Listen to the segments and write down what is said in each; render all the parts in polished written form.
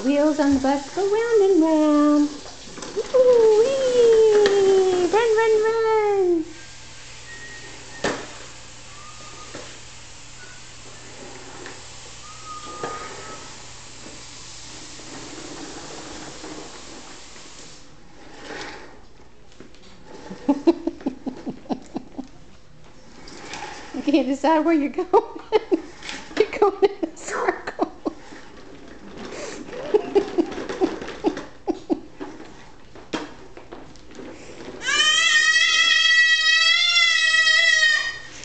Wheels on the bus go round and round. Woo-wee! Run, run, run! You can't decide where you're going. You're going in a circle.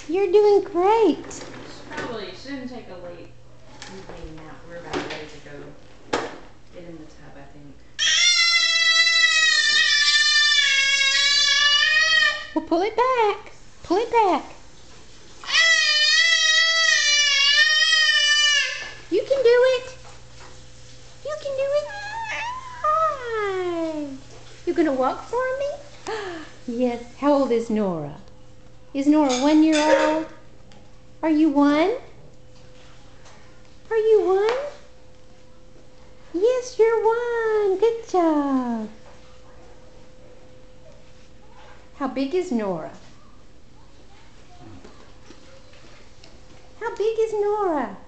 You're doing great. Probably shouldn't take a late evening nap. We're about ready to go get in the tub, I think. Well, pull it back. Pull it back. You can do it. You can do it. Hi. You gonna walk for me? Yes. How old is Nora? Is Nora 1 year old? Are you 1? Are you 1? Yes, you're 1. Good job. How big is Nora? How big is Nora?